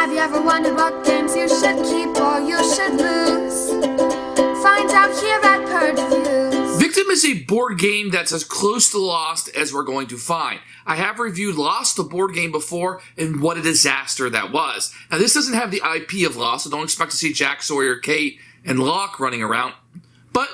Have you ever wondered what games you should keep or you should lose? Find out here at Purge Reviews. Victim is a board game that's as close to Lost as we're going to find. I have reviewed Lost, the board game, before, and what a disaster that was. Now, this doesn't have the IP of Lost, so don't expect to see Jack, Sawyer, Kate, and Locke running around. But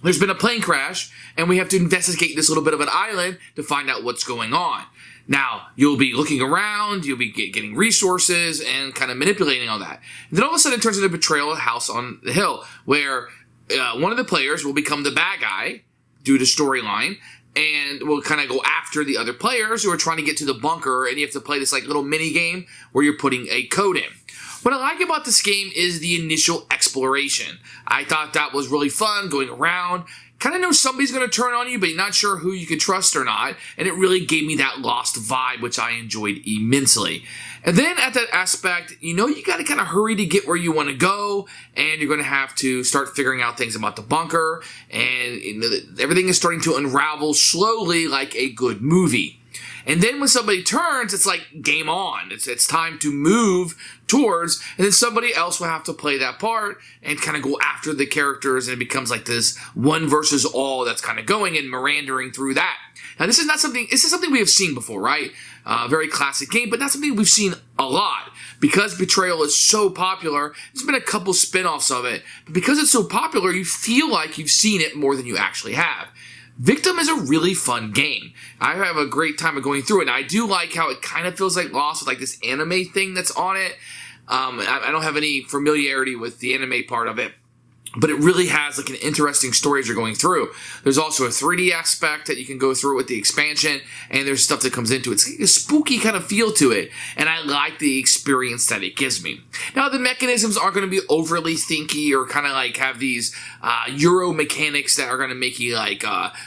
there's been a plane crash, and we have to investigate this little bit of an island to find out what's going on. Now, you'll be looking around, you'll be getting resources, and kind of manipulating all that. And then all of a sudden it turns into Betrayal at House on the Hill, where one of the players will become the bad guy due to storyline, and will kind of go after the other players who are trying to get to the bunker, and you have to play this like little mini game where you're putting a code in. What I like about this game is the initial exploration. I thought that was really fun, going around. Kind of know somebody's going to turn on you, but you're not sure who you can trust or not. And it really gave me that Lost vibe, which I enjoyed immensely. And then at that aspect, you got to kind of hurry to get where you want to go. And you're going to have to start figuring out things about the bunker. And everything is starting to unravel slowly like a good movie. And then when somebody turns, it's like game on. It's time to move towards, and then somebody else will have to play that part and kind of go after the characters, and it becomes like this one versus all that's kind of going and meandering through that. Now, this is something we have seen before, right? Very classic game, but not something we've seen a lot. Because Betrayal is so popular, there's been a couple spin-offs of it, but because it's so popular, you feel like you've seen it more than you actually have. Victim is a really fun game. I have a great time of going through it, and I do like how it kind of feels like Lost with like this anime thing that's on it. I don't have any familiarity with the anime part of it, but it really has like an interesting story as you're going through. There's also a 3D aspect that you can go through with the expansion, and there's stuff that comes into it. It's like a spooky kind of feel to it, and I like the experience that it gives me. Now, the mechanisms aren't going to be overly thinky or kind of like have these Euro mechanics that are going to make you like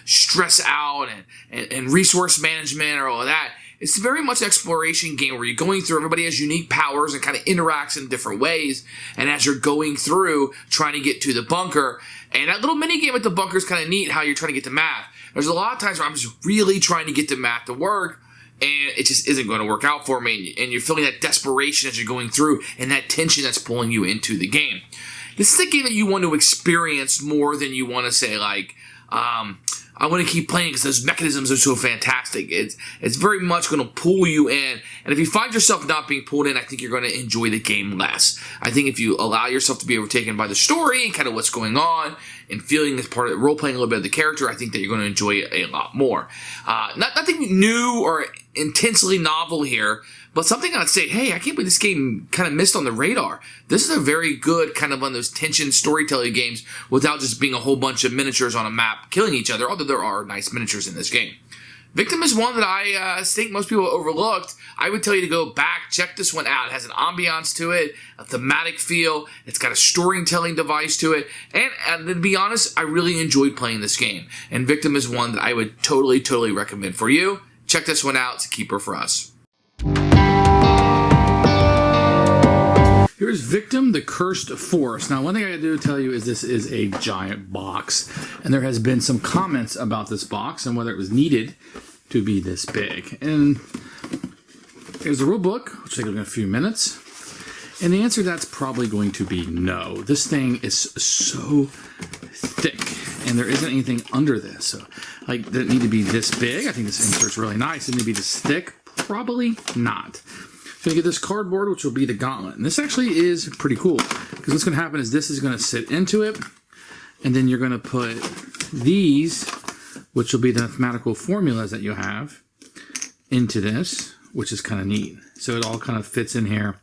stress out and resource management or all of that. It's very much an exploration game where you're going through, everybody has unique powers and kind of interacts in different ways. And as you're going through, trying to get to the bunker, and that little mini game at the bunker is kind of neat how you're trying to get the math. There's a lot of times where I'm just really trying to get the math to work, and it just isn't going to work out for me. And you're feeling that desperation as you're going through, and that tension that's pulling you into the game. This is a game that you want to experience more than you want to say, like, I want to keep playing because those mechanisms are so fantastic. It's very much going to pull you in. And if you find yourself not being pulled in, I think you're going to enjoy the game less. I think if you allow yourself to be overtaken by the story and kind of what's going on and feeling as part of role-playing a little bit of the character, I think that you're going to enjoy it a lot more. Nothing new or intensely novel here, but something I'd say, hey, I can't believe this game kind of missed on the radar. This is a very good kind of one of those tension storytelling games without just being a whole bunch of miniatures on a map killing each other, although there are nice miniatures in this game. Victim is one that I think most people overlooked. I would tell you to go back, check this one out. It has an ambiance to it, a thematic feel. It's got a storytelling device to it. And to be honest, I really enjoyed playing this game. And Victim is one that I would totally recommend for you. Check this one out. It's a keeper for us. Here's Victim, the Cursed Forest. Now, one thing I do tell you is this is a giant box. And there has been some comments about this box and whether it was needed to be this big. And here's the rule book, which will take a few minutes. And the answer to that's probably going to be no. This thing is so thick, and there isn't anything under this. So, like, does it need to be this big? I think this insert's really nice. It need to be this thick? Probably not. Going to get this cardboard, which will be the gauntlet. And this actually is pretty cool, because what's going to happen is this is going to sit into it, and then you're going to put these, which will be the mathematical formulas that you have, into this, which is kind of neat. So it all kind of fits in here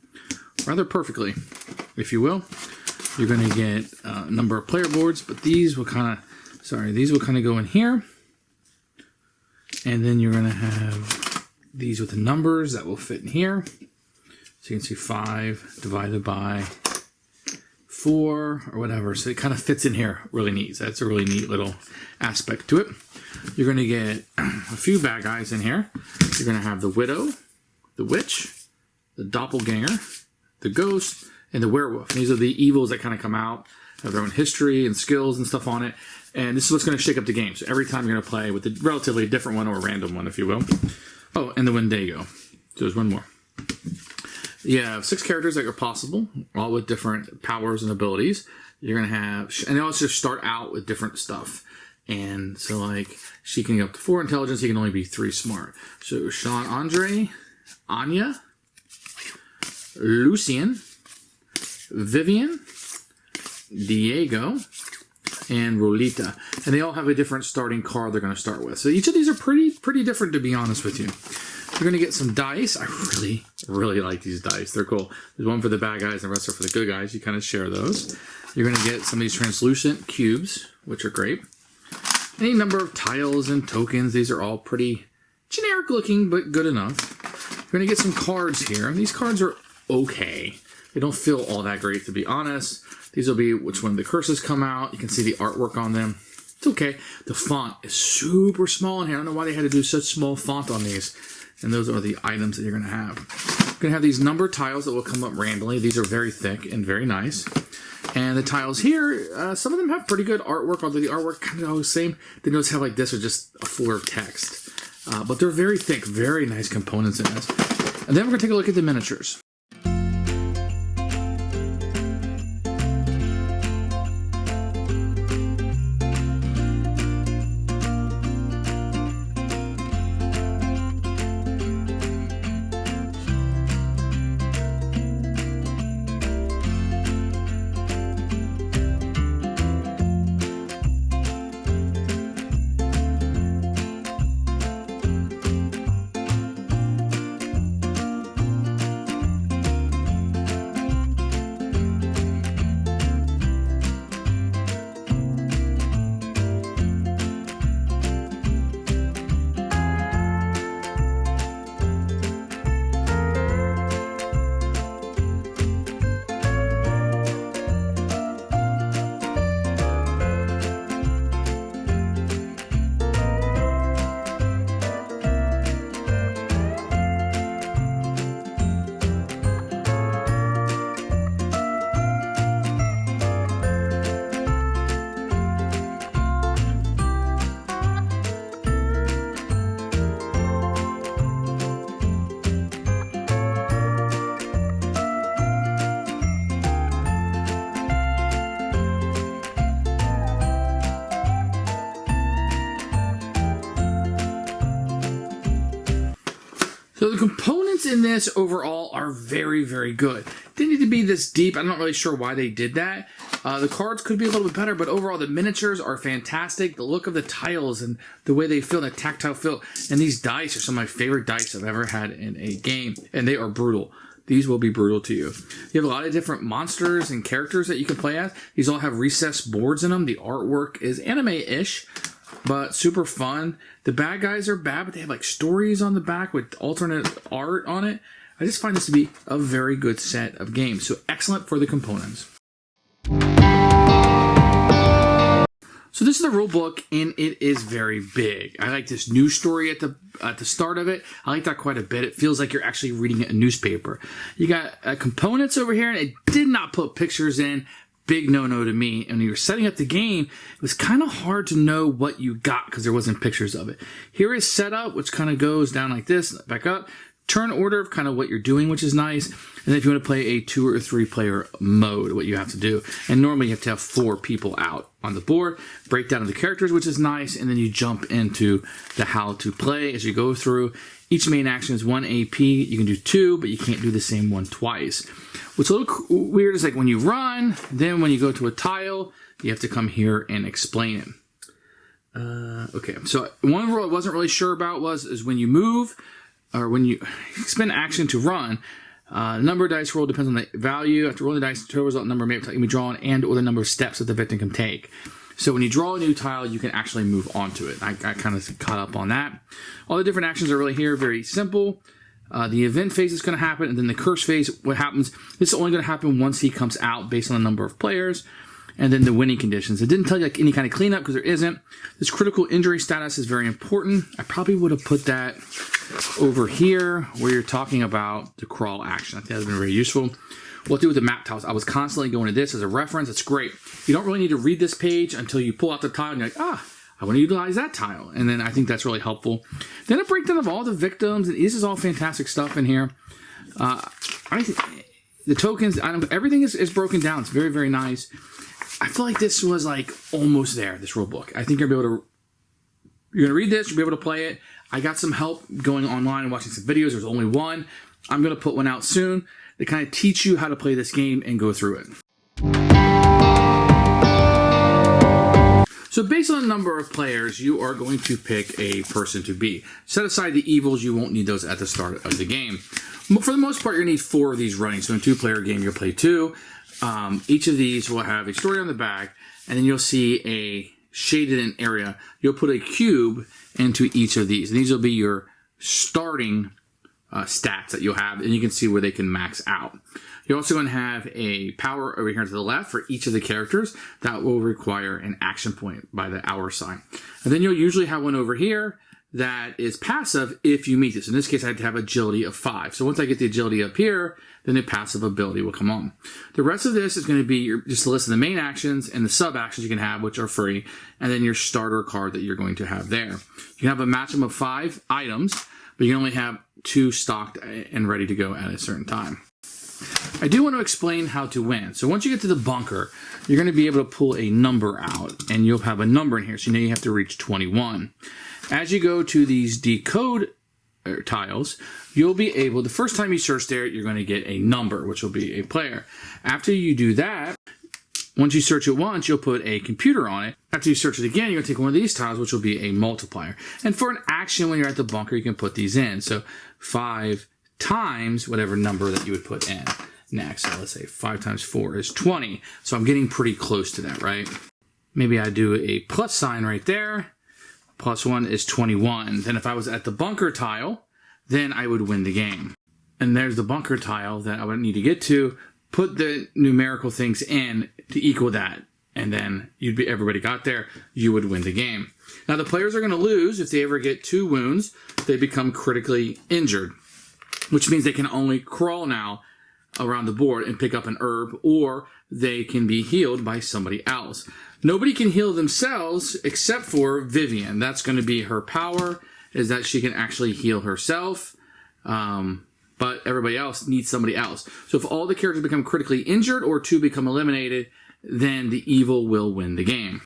rather perfectly, if you will. You're going to get a number of player boards, but these will kind of go in here. And then you're going to have these with the numbers that will fit in here. So you can see 5 divided by 4 or whatever. So it kind of fits in here really neat. So that's a really neat little aspect to it. You're going to get a few bad guys in here. You're going to have the Widow, the Witch, the Doppelganger, the Ghost, and the Werewolf. These are the evils that kind of come out, have their own history and skills and stuff on it. And this is what's going to shake up the game. So every time you're going to play with a relatively different one or a random one, if you will. Oh, and the Wendigo. So there's one more. You have 6 characters that are possible, all with different powers and abilities. You're going to have, and they also start out with different stuff. And so, like, she can get up to 4 intelligence, he can only be 3 smart. So, Sean Andre, Anya, Lucien, Vivian, Diego, and Rolita. And they all have a different starting card they're going to start with. So each of these are pretty different, to be honest with you. You're going to get some dice. I really like these dice. They're cool. There's one for the bad guys and the rest are for the good guys. You kind of share those. You're going to get some of these translucent cubes, which are great. Any number of tiles and tokens. These are all pretty generic looking, but good enough. You're going to get some cards here. These cards are okay. They don't feel all that great, to be honest. These will be which one the curses come out. You can see the artwork on them. It's okay. The font is super small in here. I don't know why they had to do such small font on these. And those are the items that you're going to have. You're going to have these number tiles that will come up randomly. These are very thick and very nice. And the tiles here, some of them have pretty good artwork, although the artwork kind of always the same. They don't have like this with just a fuller text. But they're very thick, very nice components in this. And then we're going to take a look at the miniatures. So the components in this overall are very good. Didn't need to be this deep. I'm not really sure why they did that. The cards could be a little bit better, but overall the miniatures are fantastic. The look of the tiles and the way they feel, the tactile feel. And these dice are some of my favorite dice I've ever had in a game. And they are brutal. These will be brutal to you. You have a lot of different monsters and characters that you can play as. These all have recessed boards in them. The artwork is anime-ish, but super fun. The bad guys are bad, but they have like stories on the back with alternate art on it. I just find this to be a very good set of games. So excellent for the components. So this is the rule book, and it is very big. I like this news story at the start of it. I like that quite a bit. It feels like you're actually reading a newspaper. You got components over here, and it did not put pictures in. Big no-no to me. And when you were setting up the game, it was kind of hard to know what you got because there wasn't pictures of it. Here is setup, which kind of goes down like this, back up. Turn order of kind of what you're doing, which is nice. And then if you want to play a 2 or 3 player mode, what you have to do. And normally you have to have 4 people out on the board. Breakdown of the characters, which is nice. And then you jump into the how to play as you go through. Each main action is 1 AP. You can do 2, but you can't do the same one twice. What's a little weird is like when you run, then when you go to a tile, you have to come here and explain it. Okay, so one rule I wasn't really sure about is when you move, or when you spend action to run, number of dice roll depends on the value. After rolling the dice, the total result number may be drawn and or the number of steps that the victim can take. So when you draw a new tile, you can actually move onto it. I kind of caught up on that. All the different actions are really here, very simple. The event phase is going to happen, and then the curse phase, what happens, this is only going to happen once he comes out based on the number of players. And then the winning conditions. It didn't tell you like any kind of cleanup because there isn't. This critical injury status is very important. I probably would have put that over here where you're talking about the crawl action. I think that would have been very useful. What to do with the map tiles? I was constantly going to this as a reference. It's great. You don't really need to read this page until you pull out the tile and you're like, I want to utilize that tile. And then I think that's really helpful. Then a breakdown of all the victims. And this is all fantastic stuff in here. I think the tokens, everything is broken down. It's very, very nice. I feel like this was like almost there, this rule book. I think you're going to read this, you'll be able to play it. I got some help going online and watching some videos. There's only one. I'm going to put one out soon to kind of teach you how to play this game and go through it. So based on the number of players, you are going to pick a person to be. Set aside the evils, you won't need those at the start of the game. For the most part, you're going to need 4 of these running. So in a 2-player game, you'll play 2. Each of these will have a story on the back, and then you'll see a shaded in area. You'll put a cube into each of these, and these will be your starting stats that you'll have, and you can see where they can max out. You're also going to have a power over here to the left for each of the characters that will require an action point by the hour sign. And then you'll usually have one over here that is passive if you meet this. In this case, I had to have agility of 5. So once I get the agility up here, then the passive ability will come on. The rest of this is going to be just a list of the main actions and the sub actions you can have, which are free, and then your starter card that you're going to have there. You can have a maximum of 5 items, but you can only have 2 stocked and ready to go at a certain time. I do want to explain how to win. So once you get to the bunker, you're going to be able to pull a number out, and you'll have a number in here. So now you have to reach 21. As you go to these decode tiles, you'll be able, the first time you search there, you're going to get a number, which will be a player. After you do that, once you search it once, you'll put a computer on it. After you search it again, you're going to take one of these tiles, which will be a multiplier. And for an action when you're at the bunker, you can put these in. So 5 times whatever number that you would put in next. So let's say 5 times 4 is 20. So I'm getting pretty close to that, right? Maybe I do a plus sign right there. Plus 1 is 21. Then if I was at the bunker tile, then I would win the game. And there's the bunker tile that I would need to get to. Put the numerical things in to equal that. And then everybody got there, you would win the game. Now the players are going to lose if they ever get 2 wounds. They become critically injured, which means they can only crawl now around the board and pick up an herb, or they can be healed by somebody else. Nobody can heal themselves except for Vivian. That's going to be her power, is that she can actually heal herself, but everybody else needs somebody else. So if all the characters become critically injured or 2 become eliminated, then the evil will win the game.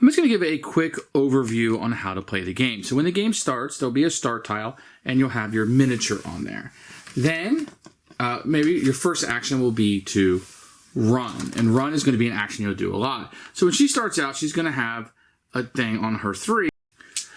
I'm just going to give a quick overview on how to play the game. So when the game starts, there'll be a start tile, and you'll have your miniature on there. Then maybe your first action will be to run. And run is going to be an action you'll do a lot. So when she starts out, she's going to have a thing on her 3.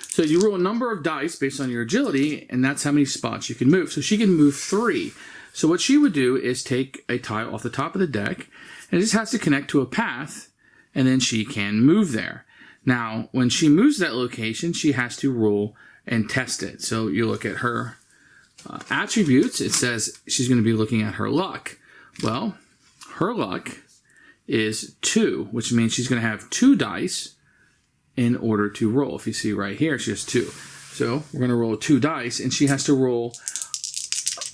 So you roll a number of dice based on your agility, and that's how many spots you can move. So she can move 3. So what she would do is take a tile off the top of the deck, and it just has to connect to a path, and then she can move there. Now, when she moves that location, she has to roll and test it. So you look at her attributes. It says she's going to be looking at her luck. Well, her luck is 2, which means she's going to have 2 dice in order to roll. If you see right here, she has 2. So we're going to roll 2 dice, and she has to roll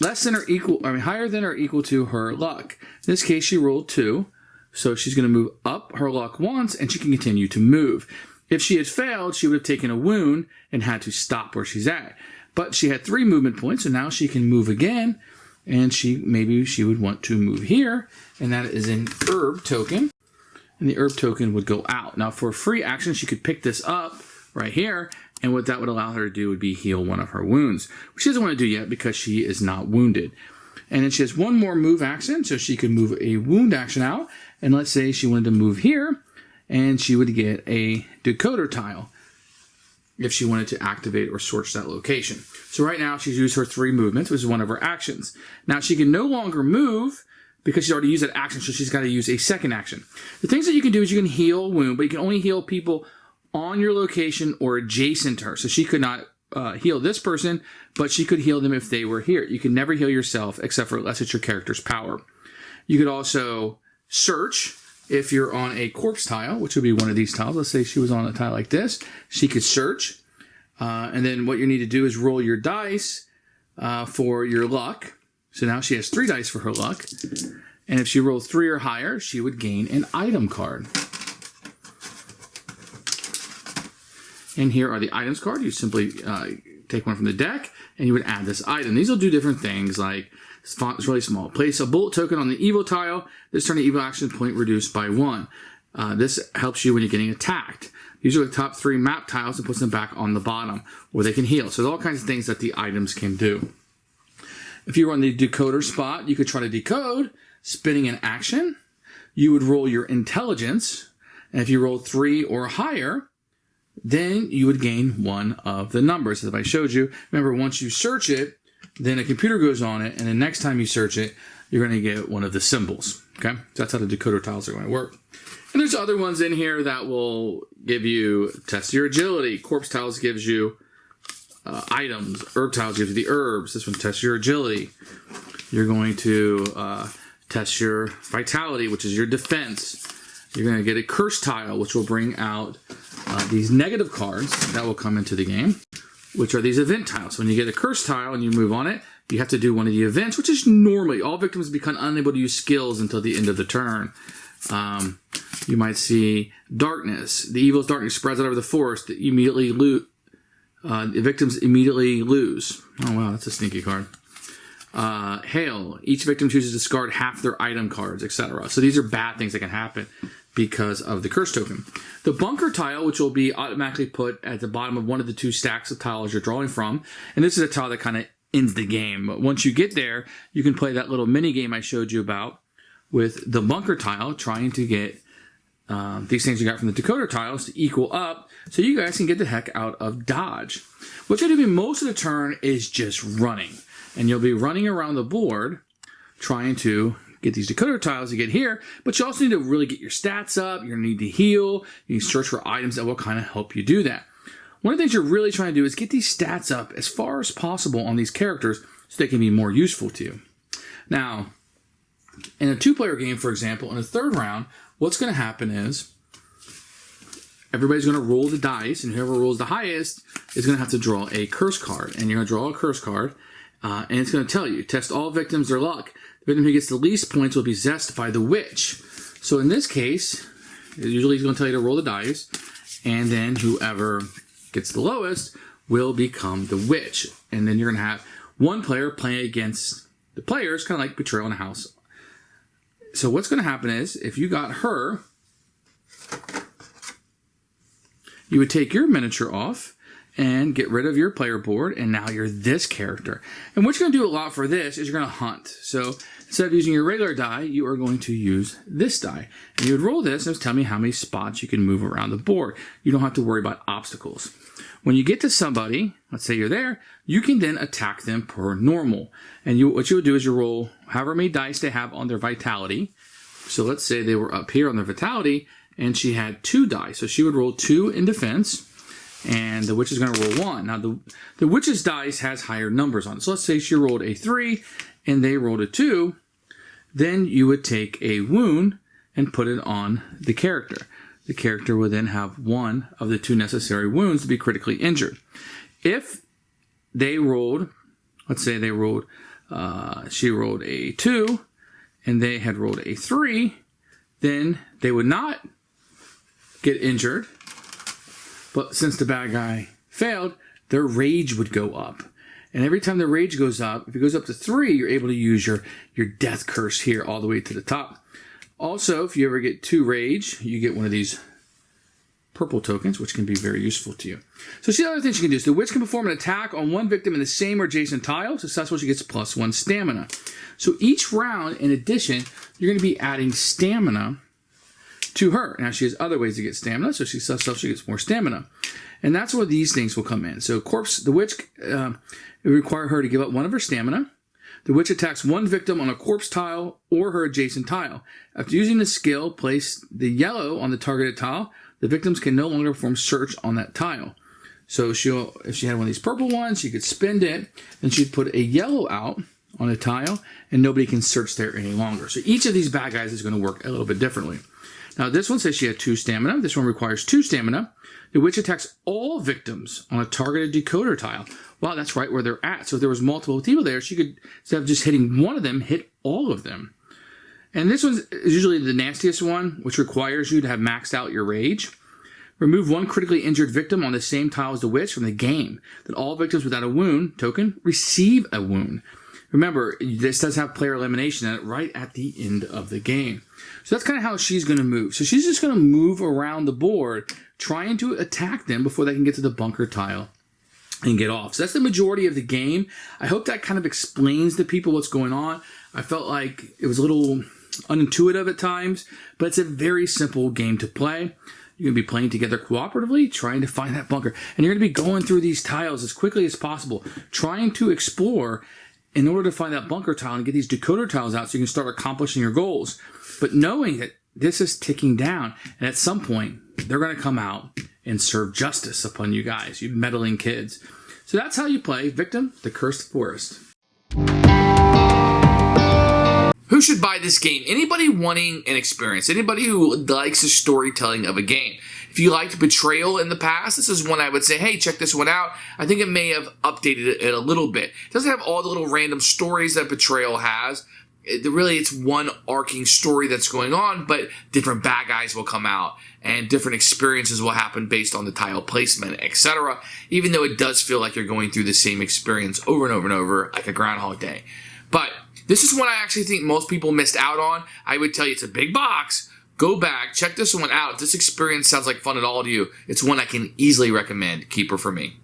higher than or equal to her luck. In this case, she rolled 2. So she's going to move up her luck once, and she can continue to move. If she had failed, she would have taken a wound and had to stop where she's at. But she had 3 movement points, so now she can move again, and maybe she would want to move here, and that is an herb token, and the herb token would go out. Now for a free action, she could pick this up right here, and what that would allow her to do would be heal one of her wounds, which she doesn't want to do yet because she is not wounded. And then she has 1 more move action, so she could move a wound action out. And let's say she wanted to move here, and she would get a decoder tile if she wanted to activate or search that location. So right now, she's used her 3 movements, which is one of her actions. Now, she can no longer move because she's already used that action, so she's got to use a second action. The things that you can do is you can heal a wound, but you can only heal people on your location or adjacent to her. So she could not heal this person, but she could heal them if they were here. You can never heal yourself except for unless it's your character's power. You could also search if you're on a corpse tile, which would be one of these tiles. Let's say she was on a tile like this. She could search. And then what you need to do is roll your dice for your luck. So now she has 3 dice for her luck. And if she rolled 3 or higher, she would gain an item card. And here are the items card. You simply take one from the deck, and you would add this item. These will do different things, like This font is really small. Place a bullet token on the evil tile. This turn the evil action point reduced by 1. This helps you when you're getting attacked. These are the top 3 map tiles and puts them back on the bottom, or they can heal. So there's all kinds of things that the items can do. If you were on the decoder spot, you could try to decode, spinning an action. You would roll your intelligence, and if you rolled 3 or higher, then you would gain one of the numbers. As I showed you, remember, once you search it, then a computer goes on it, and the next time you search it, you're going to get one of the symbols. Okay, so that's how the decoder tiles are going to work. And there's other ones in here that will give you test your agility. Corpse tiles gives you items. Herb tiles gives you the herbs. This one tests your agility. You're going to test your vitality, which is your defense. You're going to get a curse tile, which will bring out these negative cards that will come into the game, which are these event tiles. When you get a curse tile and you move on it, you have to do one of the events, which is normally all victims become unable to use skills until the end of the turn. You might see darkness. The evil's darkness spreads out over the forest. The victims immediately lose. Oh, wow, that's a sneaky card. Hail. Each victim chooses to discard half their item cards, etc. So these are bad things that can happen because of the curse token. The bunker tile, which will be automatically put at the bottom of one of the 2 stacks of tiles you're drawing from. And this is a tile that kind of ends the game. But once you get there, you can play that little mini game I showed you about with the bunker tile, trying to get these things you got from the decoder tiles to equal up so you guys can get the heck out of dodge. What you're going to do most of the turn is just running. And you'll be running around the board trying to get these decoder tiles to get here, but you also need to really get your stats up. You're going to need to heal. You need to search for items that will kind of help you do that. One of the things you're really trying to do is get these stats up as far as possible on these characters so they can be more useful to you. Now, in a 2-player game, for example, in the 3rd round, what's going to happen is everybody's going to roll the dice, and whoever rolls the highest is going to have to draw a curse card. And you're going to draw a curse card, and it's going to tell you, test all victims their luck. The victim who gets the least points will be zested by the witch. So in this case, usually he's going to tell you to roll the dice, and then whoever gets the lowest will become the witch. And then you're going to have one player playing against the players, kind of like Betrayal in a House. So what's going to happen is, if you got her, you would take your miniature off and get rid of your player board, and now you're this character. And what you're going to do a lot for this is you're going to hunt. So instead of using your regular die, you are going to use this die. And you would roll this, and it's telling me how many spots you can move around the board. You don't have to worry about obstacles. When you get to somebody, let's say you're there, you can then attack them per normal. And what you would do is you roll however many dice they have on their vitality. So let's say they were up here on their vitality, and she had 2 dice. So she would roll 2 in defense, and the witch is going to roll 1. Now, the witch's dice has higher numbers on it. So let's say she rolled a 3, and they rolled a 2. Then you would take a wound and put it on the character. The character would then have 1 of the 2 necessary wounds to be critically injured. If they rolled, let's say they rolled, she rolled a 2, and they had rolled a 3, then they would not get injured. But since the bad guy failed, their rage would go up. And every time the rage goes up, if it goes up to 3, you're able to use your death curse here all the way to the top. Also, if you ever get 2 rage, you get one of these purple tokens, which can be very useful to you. So see the other things you can do. So the witch can perform an attack on one victim in the same or adjacent tile. Successful, she gets +1 stamina. So each round, in addition, you're going to be adding stamina to her. Now, she has other ways to get stamina, so she's successful, she gets more stamina. And that's where these things will come in. So the witch, it would require her to give up 1 of her stamina. The witch attacks 1 victim on a corpse tile or her adjacent tile. After using the skill, place the yellow on the targeted tile. The victims can no longer perform search on that tile. So if she had one of these purple ones, she could spend it, and she'd put a yellow out on a tile, and nobody can search there any longer. So each of these bad guys is going to work a little bit differently. Now, this one says she had 2 stamina. This one requires 2 stamina. The witch attacks all victims on a targeted decoder tile. Wow, that's right where they're at. So if there was multiple people there, she could, instead of just hitting one of them, hit all of them. And this one's usually the nastiest one, which requires you to have maxed out your rage. Remove 1 critically injured victim on the same tile as the witch from the game. That all victims without a wound token receive a wound. Remember, this does have player elimination in it right at the end of the game. So that's kind of how she's going to move. So she's just going to move around the board, trying to attack them before they can get to the bunker tile and get off. So that's the majority of the game. I hope that kind of explains to people what's going on. I felt like it was a little unintuitive at times, but it's a very simple game to play. You're going to be playing together cooperatively, trying to find that bunker. And you're going to be going through these tiles as quickly as possible, trying to explore in order to find that bunker tile and get these decoder tiles out so you can start accomplishing your goals. But knowing that this is ticking down, and at some point, they're going to come out and serve justice upon you guys, you meddling kids. So that's how you play Victim, the Cursed Forest. Who should buy this game? Anybody wanting an experience. Anybody who likes the storytelling of a game. If you liked Betrayal in the past, this is one I would say, hey, check this one out. I think it may have updated it a little bit. It doesn't have all the little random stories that Betrayal has. It's one arcing story that's going on, but different bad guys will come out and different experiences will happen based on the tile placement, etc. Even though it does feel like you're going through the same experience over and over and over, like a Groundhog Day. But this is one I actually think most people missed out on. I would tell you it's a big box. Go back, check this one out. If this experience sounds like fun at all to you, it's one I can easily recommend. Keeper for me.